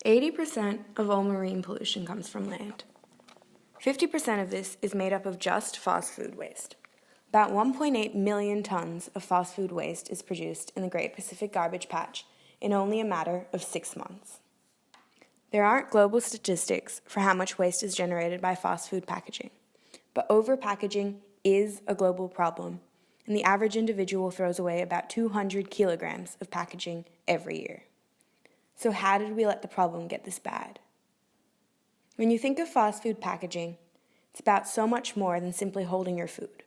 80% of all marine pollution comes from land. 50% of this is made up of just fast food waste. About 1.8 million tons of fast food waste is produced in the Great Pacific Garbage Patch in only a matter of 6 months. There aren't global statistics for how much waste is generated by fast food packaging, but overpackaging is a global problem, and the average individual throws away about 200 kilograms of packaging every year. So how did we let the problem get this bad? When you think of fast food packaging, it's about so much more than simply holding your food.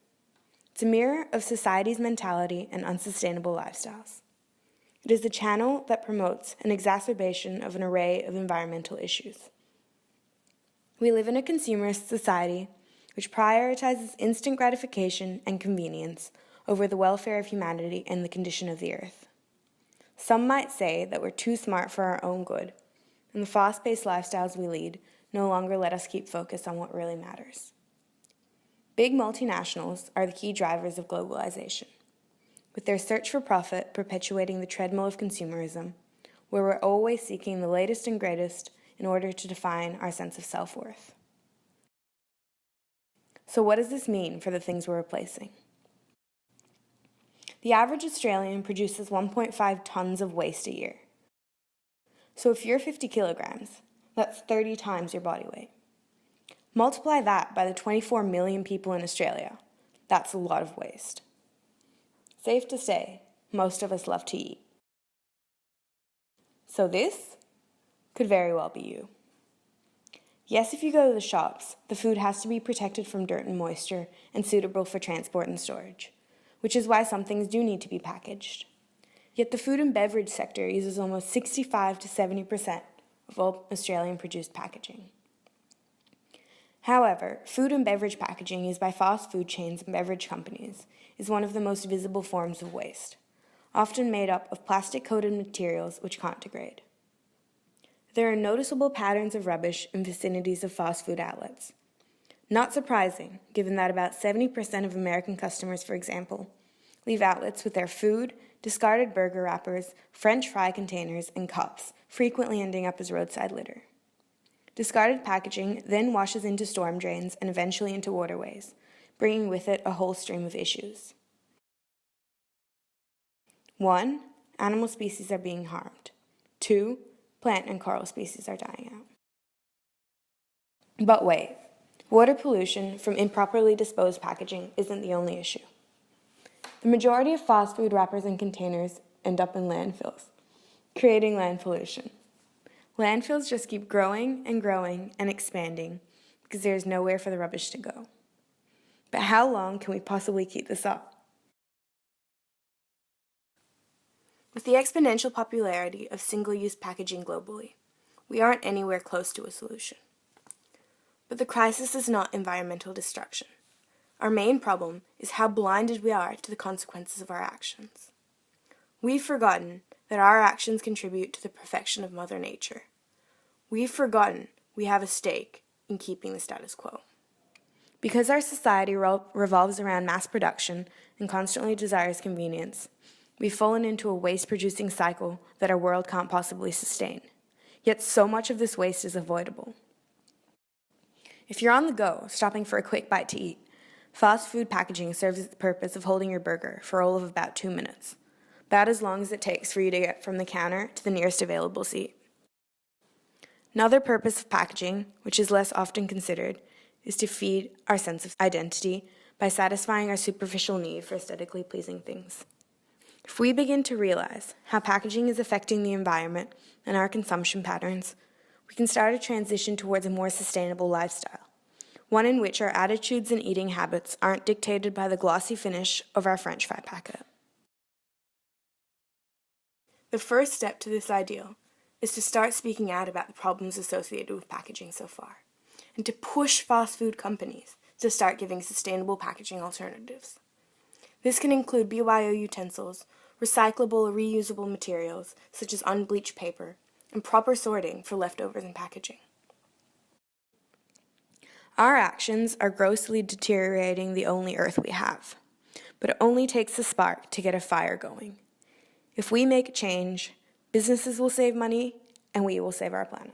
It's a mirror of society's mentality and unsustainable lifestyles. It is a channel that promotes an exacerbation of an array of environmental issues. We live in a consumerist society which prioritizes instant gratification and convenience over the welfare of humanity and the condition of the earth. Some might say that we're too smart for our own good, and the fast-paced lifestyles we lead no longer let us keep focus on what really matters. Big multinationals are the key drivers of globalization, with their search for profit perpetuating the treadmill of consumerism, where we're always seeking the latest and greatest in order to define our sense of self-worth. So what does this mean for the things we're replacing? The average Australian produces 1.5 tons of waste a year. So if you're 50 kilograms, that's 30 times your body weight. Multiply that by the 24 million people in Australia. That's a lot of waste. Safe to say, most of us love to eat. So this could very well be you. Yes, if you go to the shops, the food has to be protected from dirt and moisture and suitable for transport and storage, which is why some things do need to be packaged. Yet the food and beverage sector uses almost 65 to 70% of all Australian-produced packaging. However, food and beverage packaging used by fast food chains and beverage companies is one of the most visible forms of waste, often made up of plastic-coated materials which can't degrade. There are noticeable patterns of rubbish in vicinities of fast food outlets. Not surprising, given that about 70% of American customers, for example, leave outlets with their food, discarded burger wrappers, French fry containers, and cups, frequently ending up as roadside litter. Discarded packaging then washes into storm drains and eventually into waterways, bringing with it a whole stream of issues. 1. Animal species are being harmed. 2. Plant and coral species are dying out. But wait, water pollution from improperly disposed packaging isn't the only issue. The majority of fast food wrappers and containers end up in landfills, creating land pollution. Landfills just keep growing and expanding because there's nowhere for the rubbish to go. But how long can we possibly keep this up? With the exponential popularity of single-use packaging globally, we aren't anywhere close to a solution. But the crisis is not environmental destruction. Our main problem is how blinded we are to the consequences of our actions. We've forgotten that our actions contribute to the perfection of Mother Nature. We've forgotten we have a stake in keeping the status quo. Because our society revolves around mass production and constantly desires convenience, we've fallen into a waste-producing cycle that our world can't possibly sustain. Yet so much of this waste is avoidable. If you're on the go, stopping for a quick bite to eat, fast food packaging serves the purpose of holding your burger for all of about 2 minutes, about as long as it takes for you to get from the counter to the nearest available seat. Another purpose of packaging, which is less often considered, is to feed our sense of identity by satisfying our superficial need for aesthetically pleasing things. If we begin to realize how packaging is affecting the environment and our consumption patterns, we can start a transition towards a more sustainable lifestyle, one in which our attitudes and eating habits aren't dictated by the glossy finish of our French fry packet. The first step to this ideal is to start speaking out about the problems associated with packaging so far, and to push fast food companies to start giving sustainable packaging alternatives. This can include BYO utensils, recyclable or reusable materials such as unbleached paper, and proper sorting for leftovers and packaging. Our actions are grossly deteriorating the only earth we have, but it only takes a spark to get a fire going. If we make a change, businesses will save money, and we will save our planet.